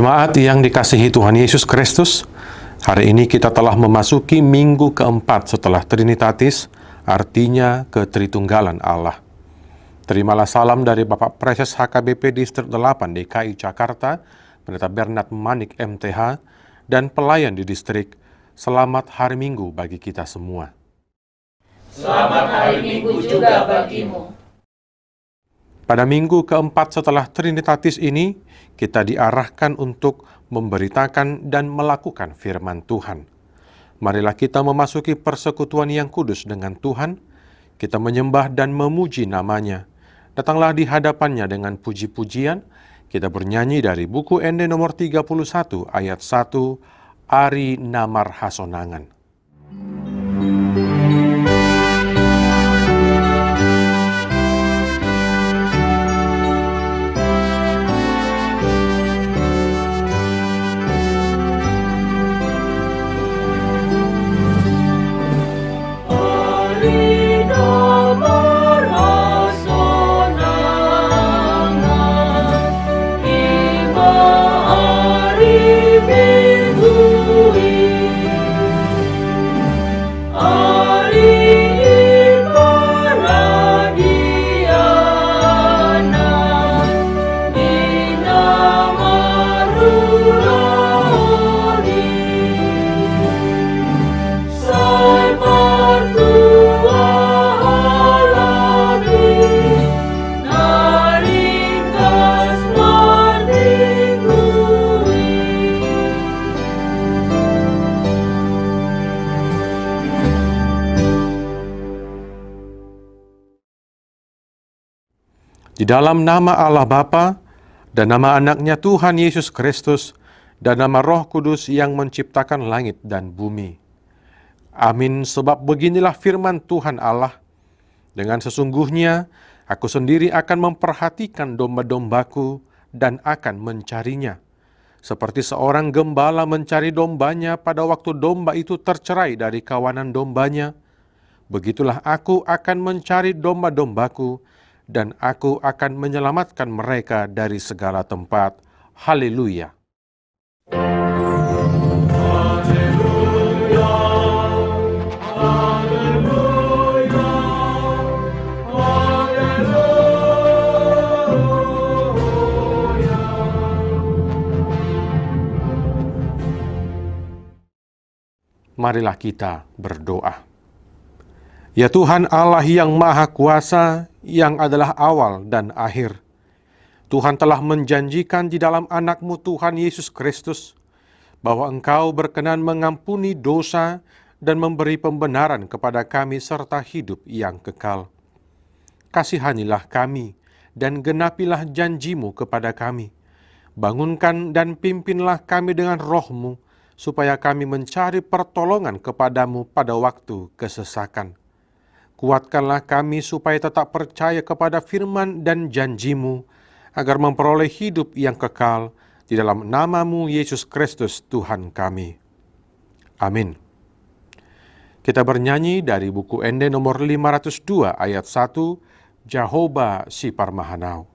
Jemaat yang dikasihi Tuhan Yesus Kristus, hari ini kita telah memasuki minggu keempat setelah Trinitatis, artinya ketritunggalan Allah. Terimalah salam dari Bapak Preses HKBP Distrik 8 DKI Jakarta, Pendeta Bernard Manik MTH, dan pelayan di distrik. Selamat hari Minggu bagi kita semua. Selamat hari Minggu juga bagimu. Pada minggu keempat setelah Trinitatis ini, kita diarahkan untuk memberitakan dan melakukan firman Tuhan. Marilah kita memasuki persekutuan yang kudus dengan Tuhan, kita menyembah dan memuji namanya. Datanglah di hadapannya dengan puji-pujian, kita bernyanyi dari buku ND nomor 31 ayat 1, Ari Namar Hasonangan. Di dalam nama Allah Bapa dan nama anaknya Tuhan Yesus Kristus dan nama Roh Kudus yang menciptakan langit dan bumi. Amin. Sebab beginilah firman Tuhan Allah. Dengan sesungguhnya aku sendiri akan memperhatikan domba-dombaku dan akan mencarinya. Seperti seorang gembala mencari dombanya pada waktu domba itu tercerai dari kawanan dombanya, begitulah aku akan mencari domba-dombaku, dan aku akan menyelamatkan mereka dari segala tempat. Haleluya. Marilah kita berdoa. Ya Tuhan Allah yang Maha Kuasa, yang adalah awal dan akhir, Tuhan telah menjanjikan di dalam anak-Mu Tuhan Yesus Kristus, bahwa Engkau berkenan mengampuni dosa dan memberi pembenaran kepada kami serta hidup yang kekal. Kasihanilah kami dan genapilah janji-Mu kepada kami. Bangunkan dan pimpinlah kami dengan Roh-Mu, supaya kami mencari pertolongan kepadamu pada waktu kesesakan. Kuatkanlah kami supaya tetap percaya kepada firman dan janji-Mu, agar memperoleh hidup yang kekal di dalam nama-Mu Yesus Kristus Tuhan kami. Amin. Kita bernyanyi dari buku ND nomor 502 ayat 1, Jehovah si Parmahanau.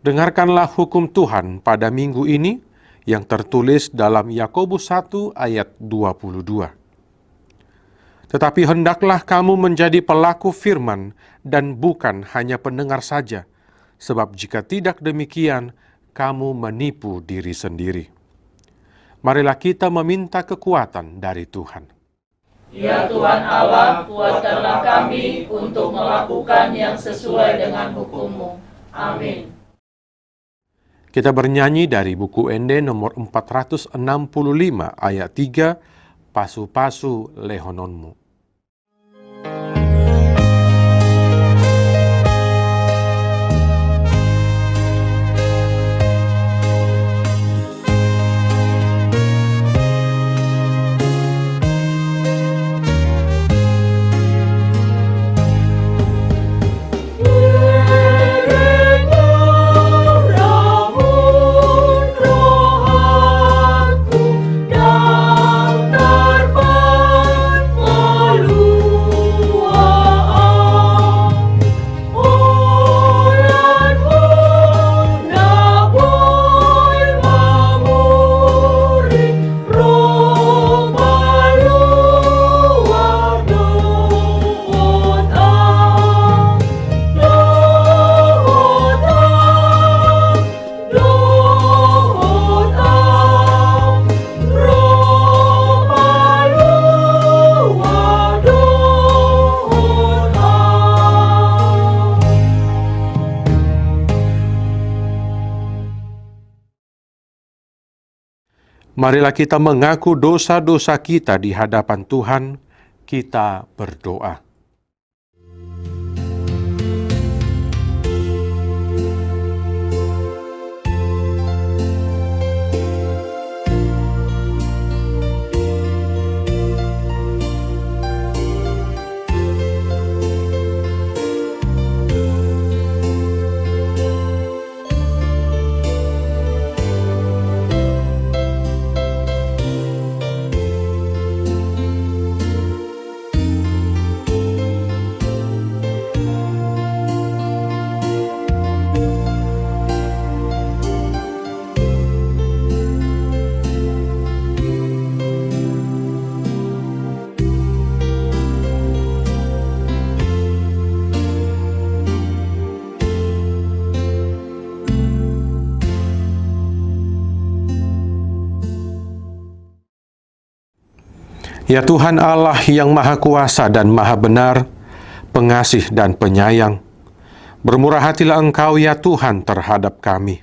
Dengarkanlah hukum Tuhan pada minggu ini, yang tertulis dalam Yakobus 1 ayat 22. Tetapi hendaklah kamu menjadi pelaku firman dan bukan hanya pendengar saja, sebab jika tidak demikian, kamu menipu diri sendiri. Marilah kita meminta kekuatan dari Tuhan. Ya Tuhan Allah, kuatkanlah kami untuk melakukan yang sesuai dengan hukum-Mu. Amin. Kita bernyanyi dari buku Ende nomor 465 ayat 3, Pasu-pasu lehononmu. Marilah kita mengaku dosa-dosa kita di hadapan Tuhan, kita berdoa. Ya Tuhan Allah yang Maha Kuasa dan Maha Benar, pengasih dan penyayang, bermurah hatilah Engkau ya Tuhan terhadap kami.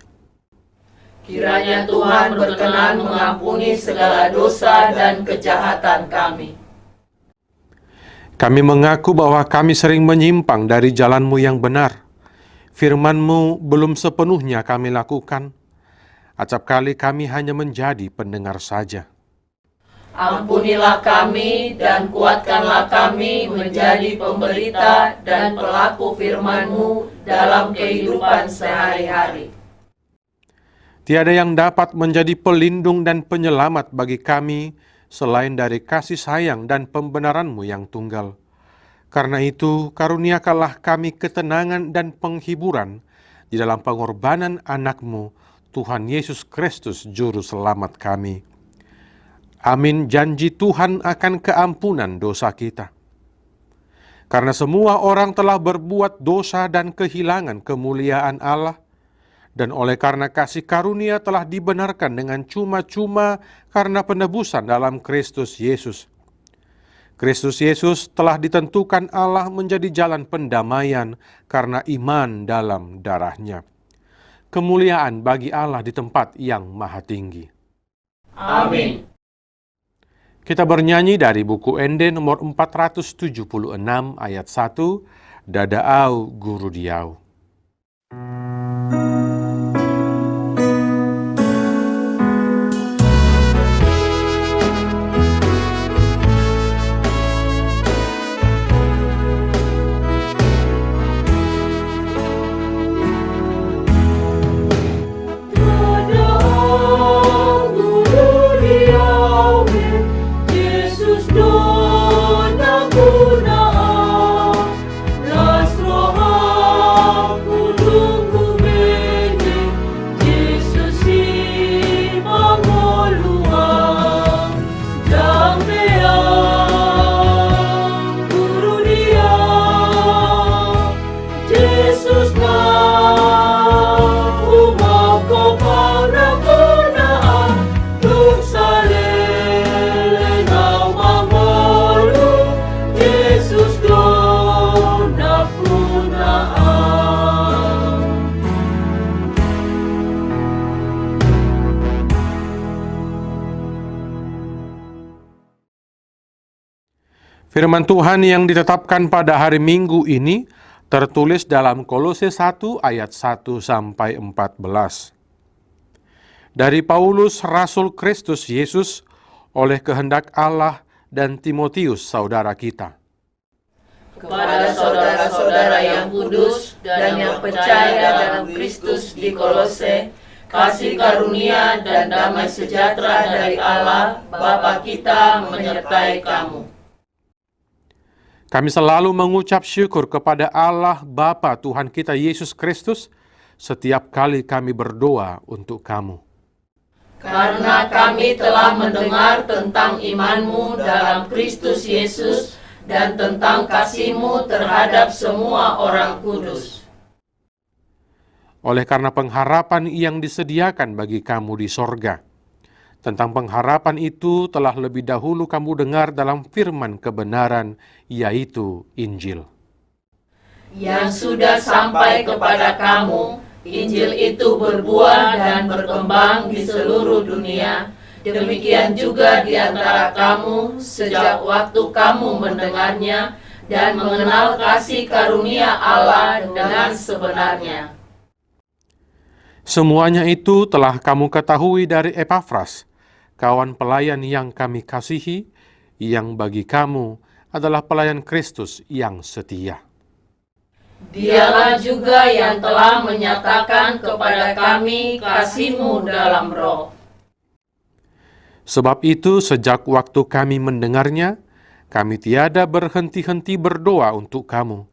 Kiranya Tuhan berkenan mengampuni segala dosa dan kejahatan kami. Kami mengaku bahwa kami sering menyimpang dari jalan-Mu yang benar. Firman-Mu belum sepenuhnya kami lakukan. Acap kali kami hanya menjadi pendengar saja. Ampunilah kami dan kuatkanlah kami menjadi pemberita dan pelaku firman-Mu dalam kehidupan sehari-hari. Tiada yang dapat menjadi pelindung dan penyelamat bagi kami selain dari kasih sayang dan pembenaran-Mu yang tunggal. Karena itu, karuniakanlah kami ketenangan dan penghiburan di dalam pengorbanan anak-Mu, Tuhan Yesus Kristus, Juru Selamat kami. Amin. Janji Tuhan akan keampunan dosa kita. Karena semua orang telah berbuat dosa dan kehilangan kemuliaan Allah, dan oleh karena kasih karunia telah dibenarkan dengan cuma-cuma karena penebusan dalam Kristus Yesus. Kristus Yesus telah ditentukan Allah menjadi jalan pendamaian karena iman dalam darah-Nya. Kemuliaan bagi Allah di tempat yang maha tinggi. Amin. Kita bernyanyi dari buku Ende nomor 476 ayat 1, Dadaau Guru Diau. Las roha kudungku Firman Tuhan yang ditetapkan pada hari Minggu ini tertulis dalam Kolose 1 ayat 1 sampai 14. Dari Paulus, Rasul Kristus Yesus, oleh kehendak Allah dan Timotius, saudara kita. Kepada saudara-saudara yang kudus dan yang percaya dalam Kristus di Kolose, kasih karunia dan damai sejahtera dari Allah, Bapa kita, menyertai kamu. Kami selalu mengucap syukur kepada Allah Bapa Tuhan kita Yesus Kristus setiap kali kami berdoa untuk kamu. Karena kami telah mendengar tentang imanmu dalam Kristus Yesus dan tentang kasihmu terhadap semua orang kudus. Oleh karena pengharapan yang disediakan bagi kamu di sorga. Tentang pengharapan itu telah lebih dahulu kamu dengar dalam firman kebenaran, yaitu Injil. Yang sudah sampai kepada kamu, Injil itu berbuah dan berkembang di seluruh dunia. Demikian juga di antara kamu sejak waktu kamu mendengarnya dan mengenal kasih karunia Allah dengan sebenarnya. Semuanya itu telah kamu ketahui dari Epafras, kawan pelayan yang kami kasihi, yang bagi kamu adalah pelayan Kristus yang setia. Dialah juga yang telah menyatakan kepada kami kasih-Mu dalam roh. Sebab itu sejak waktu kami mendengarnya, kami tiada berhenti-henti berdoa untuk kamu.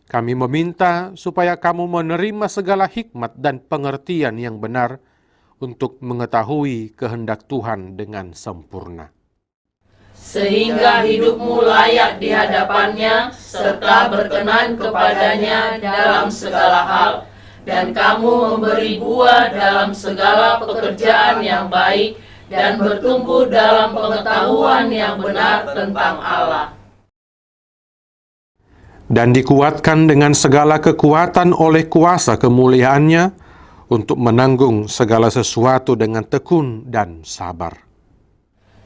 Kami meminta supaya kamu menerima segala hikmat dan pengertian yang benar untuk mengetahui kehendak Tuhan dengan sempurna. Sehingga hidupmu layak di hadapannya, serta berkenan kepadanya dalam segala hal, dan kamu memberi buah dalam segala pekerjaan yang baik, dan bertumbuh dalam pengetahuan yang benar tentang Allah. Dan dikuatkan dengan segala kekuatan oleh kuasa kemuliaannya untuk menanggung segala sesuatu dengan tekun dan sabar.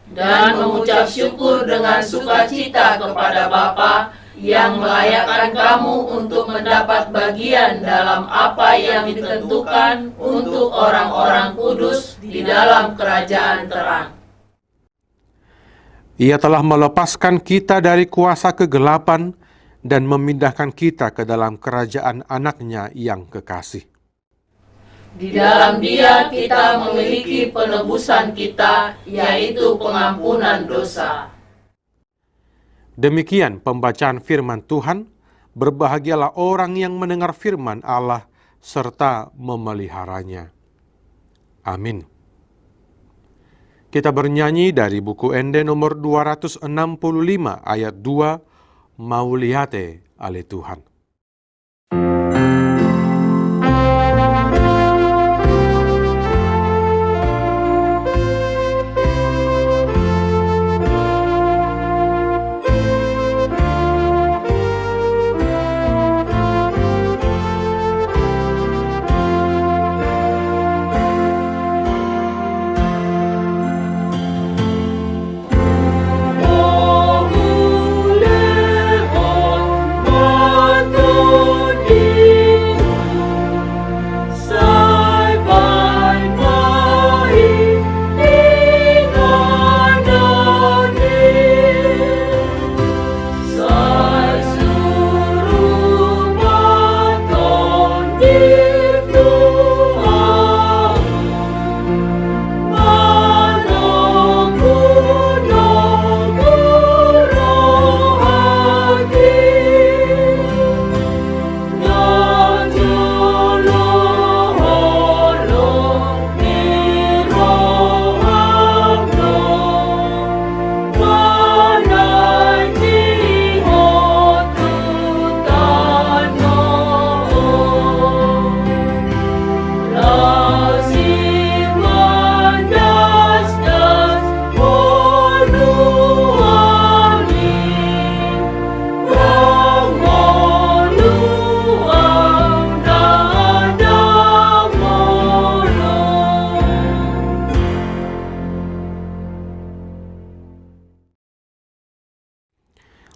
Dan mengucap syukur dengan sukacita kepada Bapa yang melayakkan kamu untuk mendapat bagian dalam apa yang ditentukan untuk orang-orang kudus di dalam kerajaan terang. Ia telah melepaskan kita dari kuasa kegelapan dan memindahkan kita ke dalam kerajaan anaknya yang kekasih. Di dalam Dia kita memiliki penebusan kita, yaitu pengampunan dosa. Demikian pembacaan firman Tuhan. Berbahagialah orang yang mendengar firman Allah serta memeliharanya. Amin. Kita bernyanyi dari buku Ende nomor 265 ayat 2, Mauliate ale Tuhan.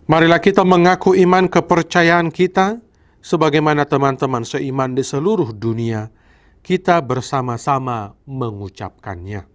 Marilah kita mengaku iman kepercayaan kita, sebagaimana teman-teman seiman di seluruh dunia, kita bersama-sama mengucapkannya.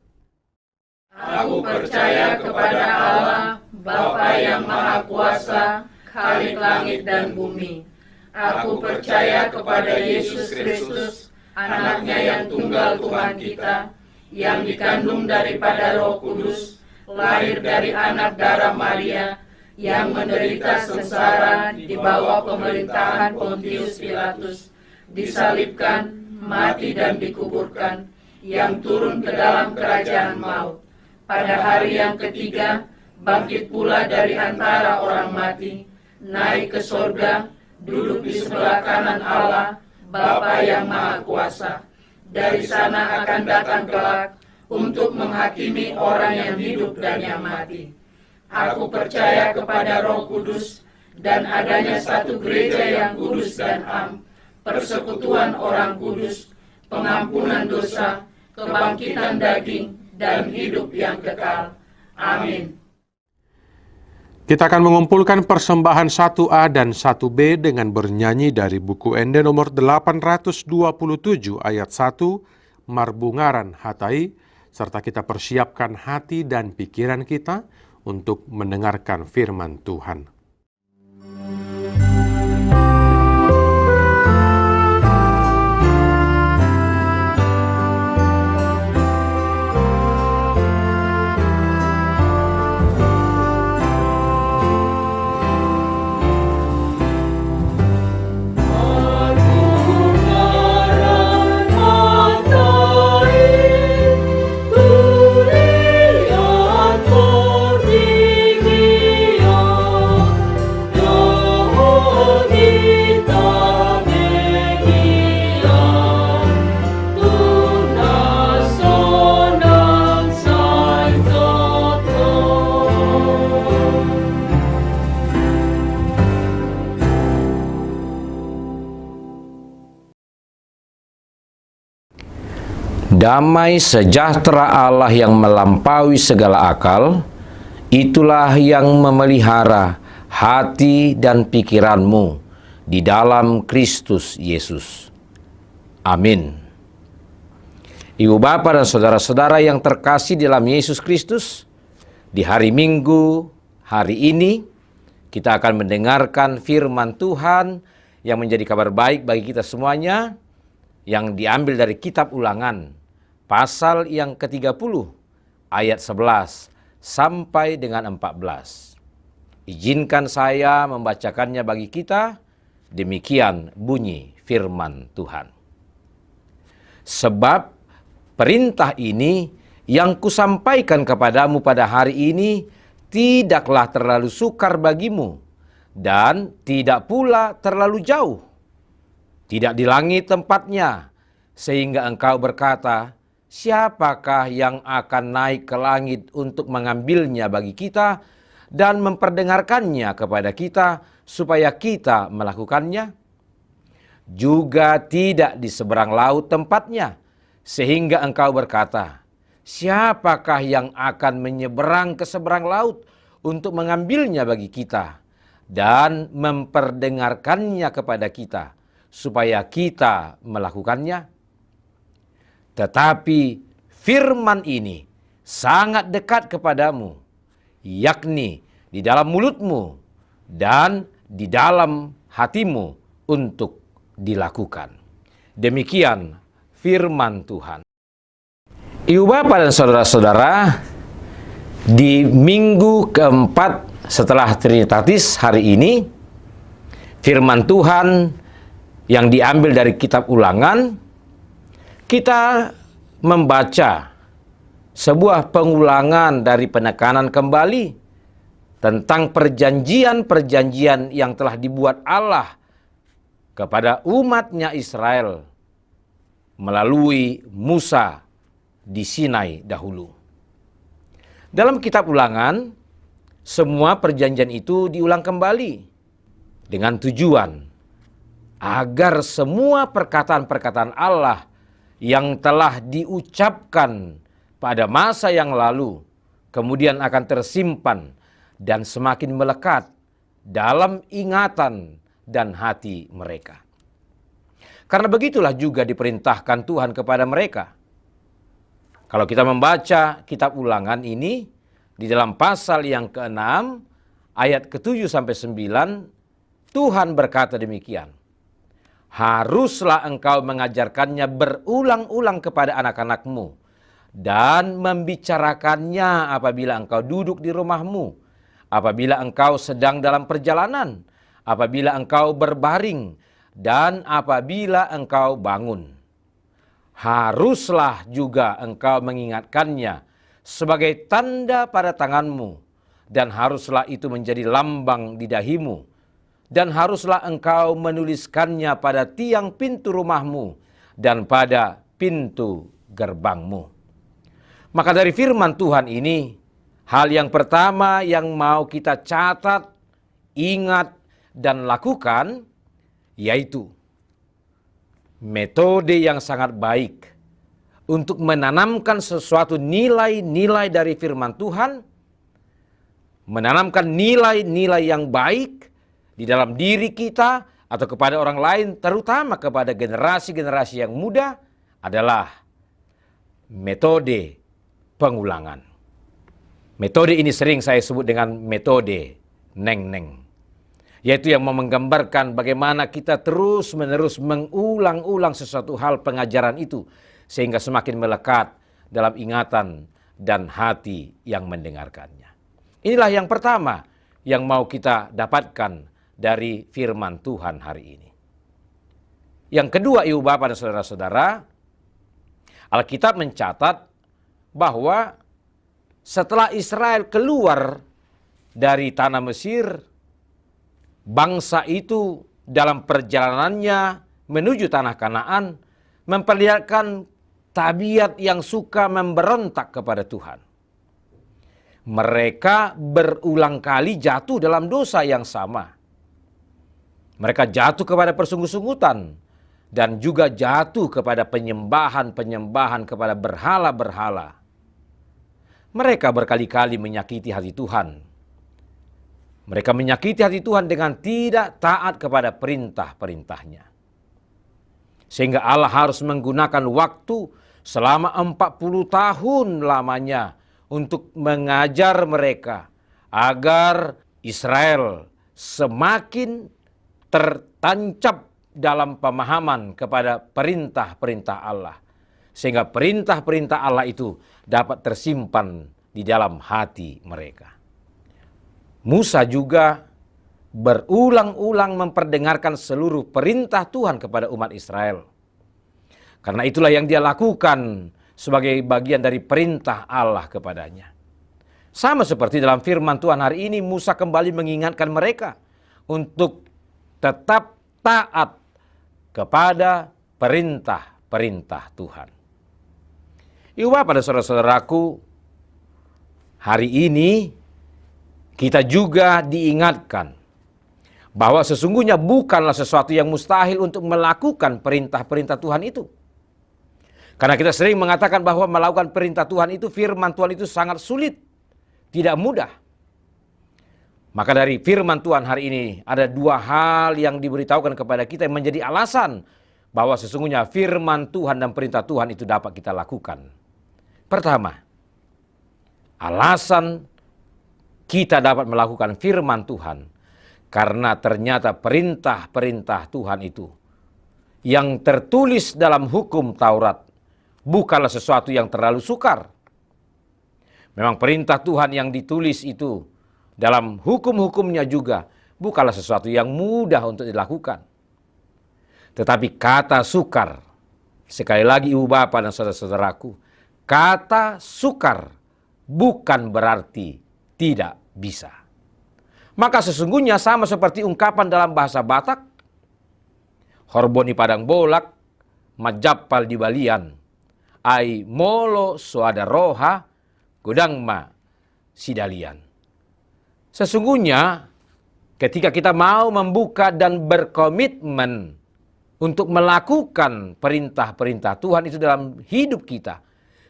Aku percaya kepada Allah, Bapa yang Maha Kuasa, Khalik langit dan bumi. Aku percaya kepada Yesus Kristus, Anaknya yang tunggal Tuhan kita, yang dikandung daripada Roh Kudus, lahir dari anak darah Maria, yang menderita sengsara di bawah pemerintahan Pontius Pilatus, disalibkan, mati dan dikuburkan, yang turun ke dalam kerajaan maut. Pada hari yang ketiga, bangkit pula dari antara orang mati, naik ke sorga, duduk di sebelah kanan Allah, Bapa yang Maha Kuasa. Dari sana akan datang kelak untuk menghakimi orang yang hidup dan yang mati. Aku percaya kepada Roh Kudus dan adanya satu gereja yang kudus dan am, persekutuan orang kudus, pengampunan dosa, kebangkitan daging, dan hidup yang kekal. Amin. Kita akan mengumpulkan persembahan 1A dan 1B dengan bernyanyi dari buku Ende nomor 827 ayat 1, Marbungaran Hatai, serta kita persiapkan hati dan pikiran kita untuk mendengarkan firman Tuhan. Damai sejahtera Allah yang melampaui segala akal, itulah yang memelihara hati dan pikiranmu di dalam Kristus Yesus. Amin. Ibu bapa dan saudara-saudara yang terkasih dalam Yesus Kristus, di hari Minggu, hari ini, kita akan mendengarkan firman Tuhan yang menjadi kabar baik bagi kita semuanya, yang diambil dari kitab Ulangan, pasal yang ke-30, ayat 11 sampai dengan 14. Izinkan saya membacakannya bagi kita, demikian bunyi firman Tuhan. Sebab perintah ini yang kusampaikan kepadamu pada hari ini tidaklah terlalu sukar bagimu, dan tidak pula terlalu jauh. Tidak di langit tempatnya, sehingga engkau berkata, siapakah yang akan naik ke langit untuk mengambilnya bagi kita dan memperdengarkannya kepada kita supaya kita melakukannya? Juga tidak di seberang laut tempatnya, sehingga engkau berkata, siapakah yang akan menyeberang ke seberang laut untuk mengambilnya bagi kita dan memperdengarkannya kepada kita supaya kita melakukannya? Tetapi firman ini sangat dekat kepadamu, yakni di dalam mulutmu dan di dalam hatimu untuk dilakukan. Demikian firman Tuhan. Ibu bapak dan saudara-saudara, di minggu keempat setelah Trinitatis hari ini, firman Tuhan yang diambil dari kitab Ulangan, kita membaca sebuah pengulangan dari penekanan kembali tentang perjanjian-perjanjian yang telah dibuat Allah kepada umatnya Israel melalui Musa di Sinai dahulu. Dalam kitab Ulangan, semua perjanjian itu diulang kembali dengan tujuan agar semua perkataan-perkataan Allah yang telah diucapkan pada masa yang lalu kemudian akan tersimpan dan semakin melekat dalam ingatan dan hati mereka. Karena begitulah juga diperintahkan Tuhan kepada mereka. Kalau kita membaca kitab Ulangan ini, di dalam pasal yang ke-6, ayat ke-7 sampai 9, Tuhan berkata demikian. Haruslah engkau mengajarkannya berulang-ulang kepada anak-anakmu dan membicarakannya apabila engkau duduk di rumahmu, apabila engkau sedang dalam perjalanan, apabila engkau berbaring, dan apabila engkau bangun. Haruslah juga engkau mengingatkannya sebagai tanda pada tanganmu, dan haruslah itu menjadi lambang di dahimu, dan haruslah engkau menuliskannya pada tiang pintu rumahmu dan pada pintu gerbangmu. Maka dari firman Tuhan ini, hal yang pertama yang mau kita catat, ingat, dan lakukan, yaitu metode yang sangat baik untuk menanamkan sesuatu nilai-nilai dari firman Tuhan, menanamkan nilai-nilai yang baik di dalam diri kita atau kepada orang lain, terutama kepada generasi-generasi yang muda, adalah metode pengulangan. Metode ini sering saya sebut dengan metode neng-neng. Yaitu yang menggambarkan bagaimana kita terus-menerus mengulang-ulang sesuatu hal pengajaran itu, sehingga semakin melekat dalam ingatan dan hati yang mendengarkannya. Inilah yang pertama yang mau kita dapatkan dari firman Tuhan hari ini. Yang kedua, ibu bapak dan saudara-saudara, Alkitab mencatat bahwa setelah Israel keluar dari tanah Mesir, bangsa itu dalam perjalanannya menuju tanah Kanaan memperlihatkan tabiat yang suka memberontak kepada Tuhan. Mereka berulang kali jatuh dalam dosa yang sama. Mereka jatuh kepada persungguh-sunggutan dan juga jatuh kepada penyembahan-penyembahan kepada berhala-berhala. Mereka berkali-kali menyakiti hati Tuhan. Mereka menyakiti hati Tuhan dengan tidak taat kepada perintah-perintahnya. Sehingga Allah harus menggunakan waktu selama 40 tahun lamanya untuk mengajar mereka agar Israel semakin tertancap dalam pemahaman kepada perintah-perintah Allah. Sehingga perintah-perintah Allah itu dapat tersimpan di dalam hati mereka. Musa juga berulang-ulang memperdengarkan seluruh perintah Tuhan kepada umat Israel. Karena itulah yang dia lakukan sebagai bagian dari perintah Allah kepadanya. Sama seperti dalam firman Tuhan hari ini, Musa kembali mengingatkan mereka untuk tetap taat kepada perintah-perintah Tuhan. Ibu bapak dan saudara-saudaraku, hari ini kita juga diingatkan bahwa sesungguhnya bukanlah sesuatu yang mustahil untuk melakukan perintah-perintah Tuhan itu. Karena kita sering mengatakan bahwa melakukan perintah Tuhan itu, firman Tuhan itu sangat sulit, tidak mudah. Maka dari firman Tuhan hari ini ada dua hal yang diberitahukan kepada kita yang menjadi alasan bahwa sesungguhnya firman Tuhan dan perintah Tuhan itu dapat kita lakukan. Pertama, alasan kita dapat melakukan firman Tuhan karena ternyata perintah-perintah Tuhan itu yang tertulis dalam hukum Taurat bukanlah sesuatu yang terlalu sukar. Memang perintah Tuhan yang ditulis itu dalam hukum-hukumnya juga bukanlah sesuatu yang mudah untuk dilakukan. Tetapi kata sukar, sekali lagi ibu bapak dan saudara-saudaraku, kata sukar bukan berarti tidak bisa. Maka sesungguhnya sama seperti ungkapan dalam bahasa Batak, horboni padang bolak, majapal di balian, ai molo soada roha, godangma sidalian. Sesungguhnya ketika kita mau membuka dan berkomitmen untuk melakukan perintah-perintah Tuhan itu dalam hidup kita,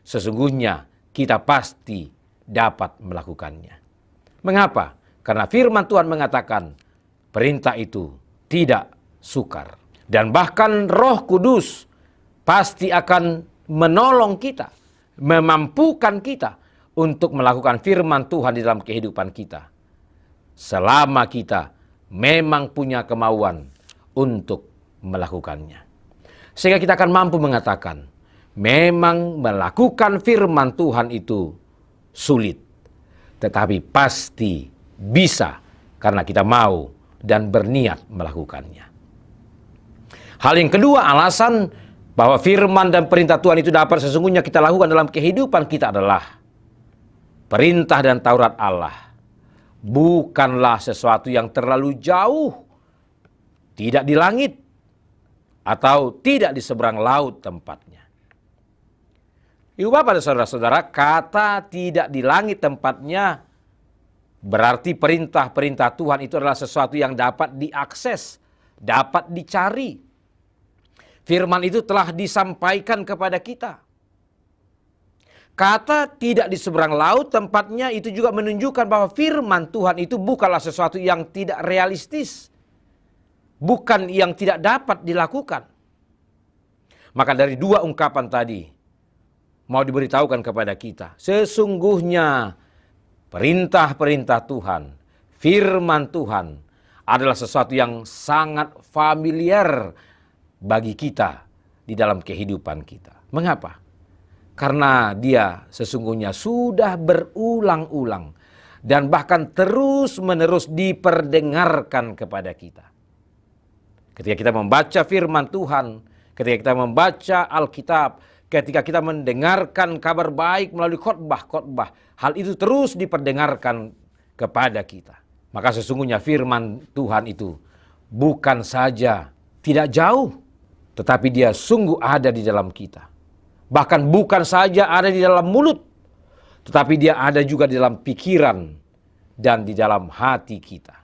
sesungguhnya kita pasti dapat melakukannya. Mengapa? Karena firman Tuhan mengatakan perintah itu tidak sukar. Dan bahkan Roh Kudus pasti akan menolong kita, memampukan kita untuk melakukan firman Tuhan di dalam kehidupan kita. Selama kita memang punya kemauan untuk melakukannya. Sehingga kita akan mampu mengatakan, memang melakukan firman Tuhan itu sulit, tetapi pasti bisa karena kita mau dan berniat melakukannya. Hal yang kedua, alasan bahwa firman dan perintah Tuhan itu dapat sesungguhnya kita lakukan dalam kehidupan kita adalah perintah dan Taurat Allah bukanlah sesuatu yang terlalu jauh, tidak di langit, atau tidak di seberang laut tempatnya. Ibu bapak dan saudara-saudara, kata tidak di langit tempatnya berarti perintah-perintah Tuhan itu adalah sesuatu yang dapat diakses, dapat dicari. Firman itu telah disampaikan kepada kita. Kata tidak di seberang laut tempatnya itu juga menunjukkan bahwa firman Tuhan itu bukanlah sesuatu yang tidak realistis. Bukan yang tidak dapat dilakukan. Maka dari dua ungkapan tadi mau diberitahukan kepada kita, sesungguhnya perintah-perintah Tuhan, firman Tuhan adalah sesuatu yang sangat familiar bagi kita di dalam kehidupan kita. Mengapa? Karena dia sesungguhnya sudah berulang-ulang dan bahkan terus-menerus diperdengarkan kepada kita. Ketika kita membaca firman Tuhan, ketika kita membaca Alkitab, ketika kita mendengarkan kabar baik melalui khotbah-khotbah, hal itu terus diperdengarkan kepada kita. Maka sesungguhnya firman Tuhan itu bukan saja tidak jauh, tetapi dia sungguh ada di dalam kita. Bahkan bukan saja ada di dalam mulut, tetapi dia ada juga di dalam pikiran dan di dalam hati kita.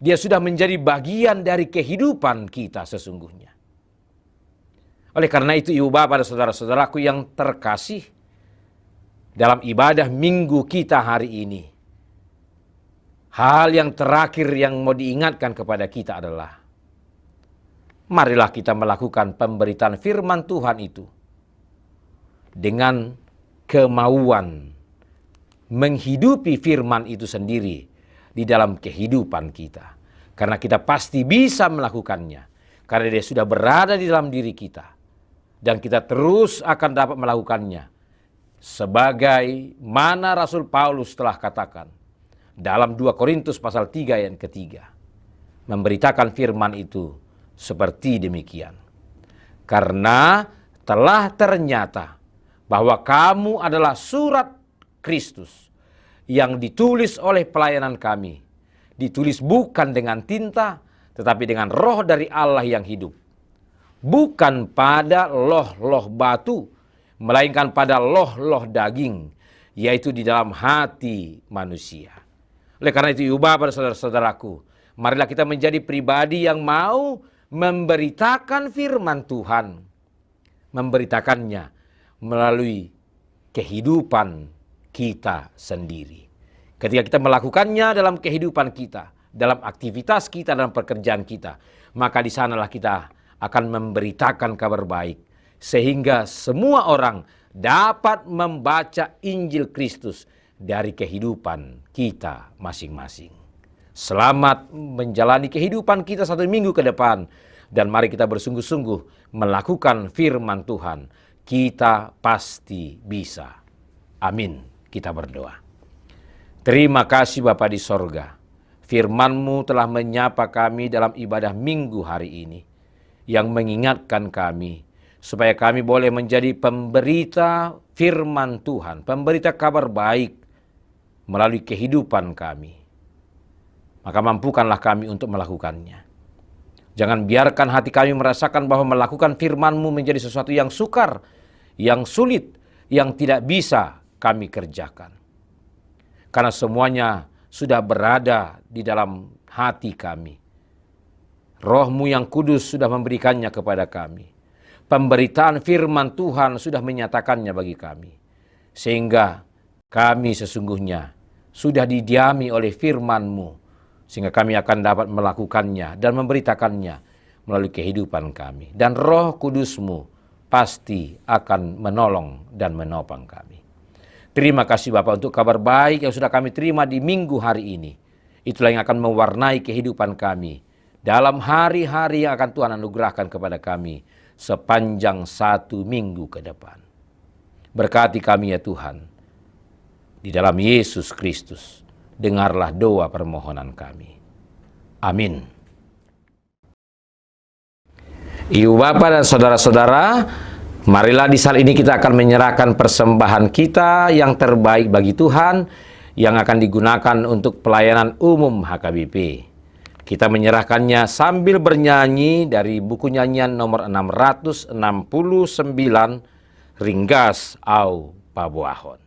Dia sudah menjadi bagian dari kehidupan kita sesungguhnya. Oleh karena itu ibu bapak dan saudara-saudaraku yang terkasih, dalam ibadah minggu kita hari ini, hal yang terakhir yang mau diingatkan kepada kita adalah, marilah kita melakukan pemberitaan firman Tuhan itu dengan kemauan menghidupi firman itu sendiri di dalam kehidupan kita. Karena kita pasti bisa melakukannya. Karena dia sudah berada di dalam diri kita. Dan kita terus akan dapat melakukannya. Sebagai mana Rasul Paulus telah katakan. Dalam 2 Korintus pasal 3 ayat ketiga. Memberitakan firman itu seperti demikian. Karena telah ternyata bahwa kamu adalah surat Kristus yang ditulis oleh pelayanan kami, ditulis bukan dengan tinta, tetapi dengan roh dari Allah yang hidup. Bukan pada loh-loh batu, melainkan pada loh-loh daging, yaitu di dalam hati manusia. Oleh karena itu, ibu bapak dan saudara-saudaraku, marilah kita menjadi pribadi yang mau memberitakan firman Tuhan. Memberitakannya melalui kehidupan kita sendiri. Ketika kita melakukannya dalam kehidupan kita, dalam aktivitas kita, dalam pekerjaan kita, maka di sanalah kita akan memberitakan kabar baik, sehingga semua orang dapat membaca Injil Kristus dari kehidupan kita masing-masing. Selamat menjalani kehidupan kita 1 minggu ke depan, dan mari kita bersungguh-sungguh melakukan firman Tuhan. Kita pasti bisa. Amin. Kita berdoa. Terima kasih Bapa di sorga. Firman-Mu telah menyapa kami dalam ibadah minggu hari ini. Yang mengingatkan kami supaya kami boleh menjadi pemberita firman Tuhan. Pemberita kabar baik melalui kehidupan kami. Maka mampukanlah kami untuk melakukannya. Jangan biarkan hati kami merasakan bahwa melakukan firman-Mu menjadi sesuatu yang sukar, yang sulit, yang tidak bisa kami kerjakan. Karena semuanya sudah berada di dalam hati kami. Roh-Mu yang kudus sudah memberikannya kepada kami. Pemberitaan firman Tuhan sudah menyatakannya bagi kami. Sehingga kami sesungguhnya sudah didiami oleh firman-Mu. sehingga kami akan dapat melakukannya dan memberitakannya melalui kehidupan kami. Dan Roh Kudus-Mu pasti akan menolong dan menopang kami. Terima kasih Bapak untuk kabar baik yang sudah kami terima di minggu hari ini. Itulah yang akan mewarnai kehidupan kami dalam hari-hari yang akan Tuhan anugerahkan kepada kami sepanjang 1 minggu ke depan. Berkati kami ya Tuhan, di dalam Yesus Kristus, dengarlah doa permohonan kami. Amin. Ibu Bapak dan saudara-saudara, marilah di saat ini kita akan menyerahkan persembahan kita yang terbaik bagi Tuhan yang akan digunakan untuk pelayanan umum HKBP. Kita menyerahkannya sambil bernyanyi dari buku nyanyian nomor 669, Ringgas au Pabuahon.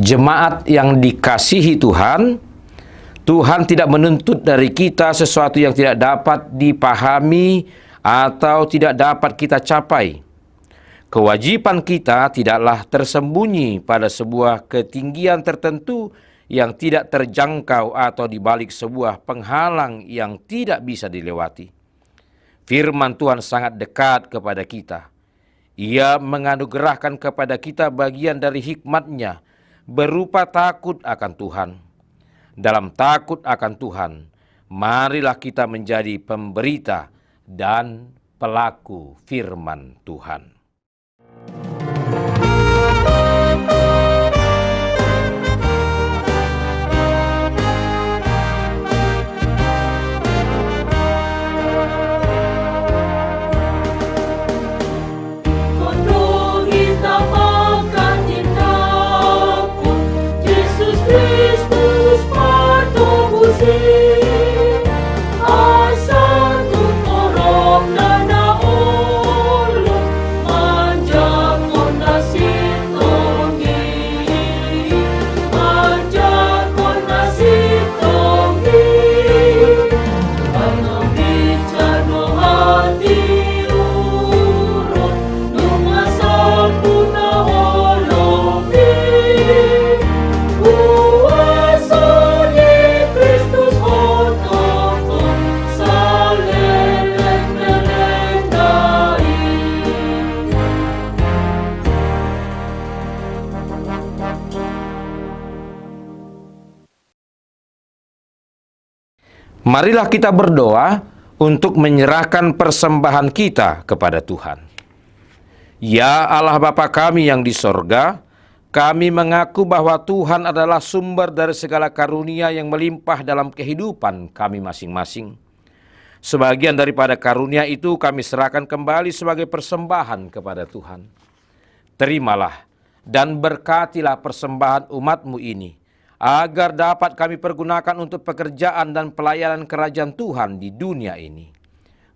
Jemaat yang dikasihi Tuhan, Tuhan tidak menuntut dari kita sesuatu yang tidak dapat dipahami atau tidak dapat kita capai. Kewajiban kita tidaklah tersembunyi pada sebuah ketinggian tertentu yang tidak terjangkau atau di balik sebuah penghalang yang tidak bisa dilewati. Firman Tuhan sangat dekat kepada kita. Ia menganugerahkan kepada kita bagian dari hikmat-Nya berupa takut akan Tuhan. Dalam takut akan Tuhan, marilah kita menjadi pemberita dan pelaku firman Tuhan. Marilah kita berdoa untuk menyerahkan persembahan kita kepada Tuhan. Ya Allah Bapa kami yang di sorga, kami mengaku bahwa Tuhan adalah sumber dari segala karunia yang melimpah dalam kehidupan kami masing-masing. Sebagian daripada karunia itu kami serahkan kembali sebagai persembahan kepada Tuhan. Terimalah dan berkatilah persembahan umat-Mu ini, agar dapat kami pergunakan untuk pekerjaan dan pelayanan kerajaan Tuhan di dunia ini.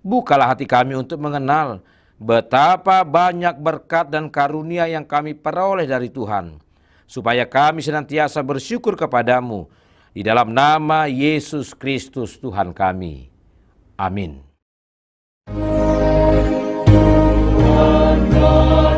Bukalah hati kami untuk mengenal betapa banyak berkat dan karunia yang kami peroleh dari Tuhan, supaya kami senantiasa bersyukur kepadamu, di dalam nama Yesus Kristus Tuhan kami. Amin. Tuhan karuniakan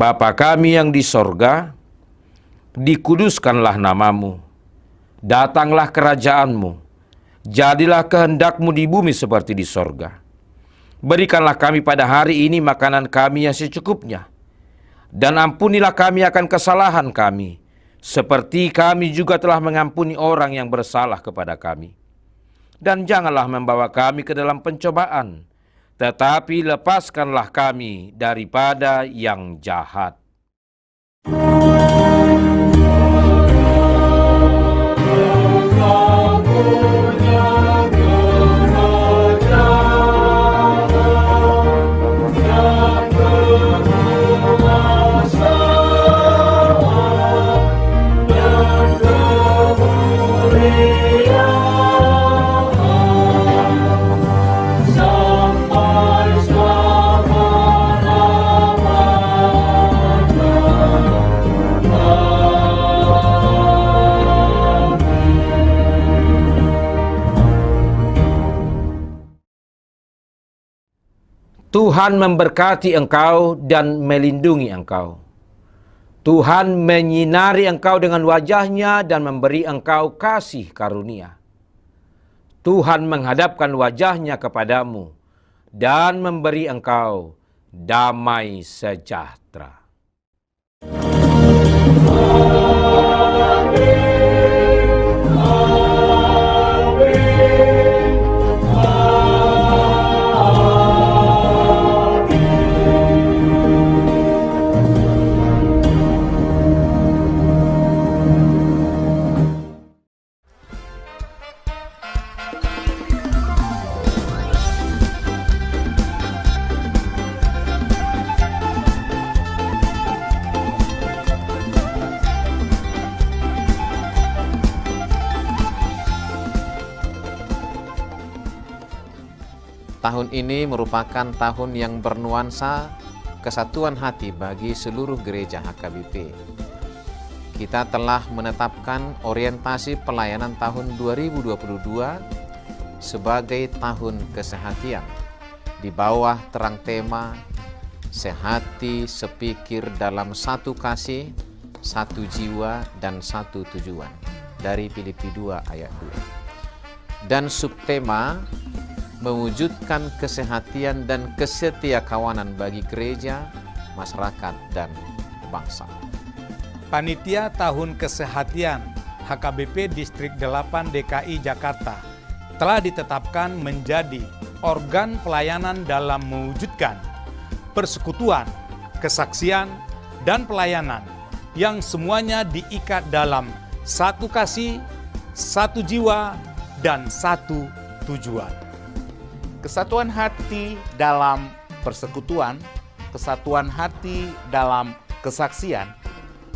Bapa kami yang di sorga, dikuduskanlah namamu, datanglah kerajaanmu, jadilah kehendakmu di bumi seperti di sorga. Berikanlah kami pada hari ini makanan kami yang secukupnya, dan ampunilah kami akan kesalahan kami, seperti kami juga telah mengampuni orang yang bersalah kepada kami. Dan janganlah membawa kami ke dalam pencobaan, tetapi lepaskanlah kami daripada yang jahat. Tuhan memberkati engkau dan melindungi engkau. Tuhan menyinari engkau dengan wajah-Nya dan memberi engkau kasih karunia. Tuhan menghadapkan wajah-Nya kepadamu dan memberi engkau damai sejahtera. Tahun ini merupakan tahun yang bernuansa kesatuan hati bagi seluruh gereja HKBP. Kita telah menetapkan orientasi pelayanan tahun 2022 sebagai tahun kesehatian di bawah terang tema sehati sepikir dalam satu kasih, satu jiwa, dan satu tujuan dari Filipi 2 ayat 2. Dan subtema mewujudkan kesehatian dan kesetiakawanan bagi gereja, masyarakat, dan bangsa. Panitia Tahun Kesehatian HKBP Distrik 8 DKI Jakarta telah ditetapkan menjadi organ pelayanan dalam mewujudkan persekutuan, kesaksian, dan pelayanan yang semuanya diikat dalam satu kasih, satu jiwa, dan satu tujuan. Kesatuan hati dalam persekutuan, kesatuan hati dalam kesaksian,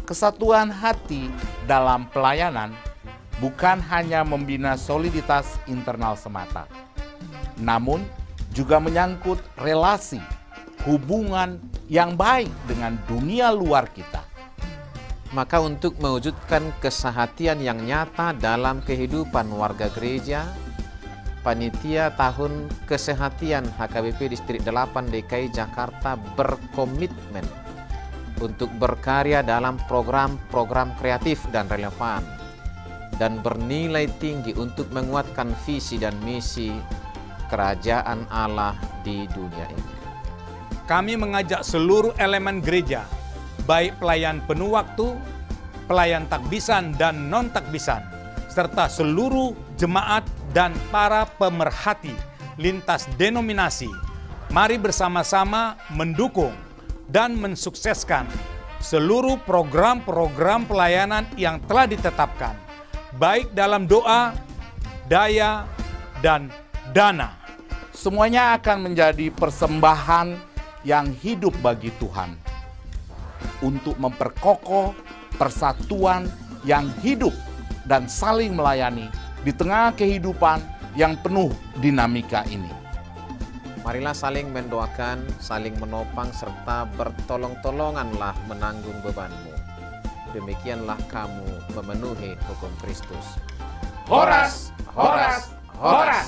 kesatuan hati dalam pelayanan bukan hanya membina soliditas internal semata, namun juga menyangkut relasi, hubungan yang baik dengan dunia luar kita. Maka untuk mewujudkan kesehatian yang nyata dalam kehidupan warga gereja, Panitia Tahun Kesehatian HKBP Distrik 8 DKI Jakarta berkomitmen untuk berkarya dalam program-program kreatif dan relevan dan bernilai tinggi untuk menguatkan visi dan misi kerajaan Allah di dunia ini. Kami mengajak seluruh elemen gereja, baik pelayan penuh waktu, pelayan takbisan dan non-takbisan, serta seluruh jemaat dan para pemerhati lintas denominasi, mari bersama-sama mendukung dan mensukseskan seluruh program-program pelayanan yang telah ditetapkan, baik dalam doa, daya, dan dana. Semuanya akan menjadi persembahan yang hidup bagi Tuhan untuk memperkokoh persatuan yang hidup dan saling melayani di tengah kehidupan yang penuh dinamika ini. Marilah saling mendoakan, saling menopang, serta bertolong-tolonganlah menanggung bebanmu. Demikianlah kamu memenuhi hukum Kristus. Horas, horas, horas!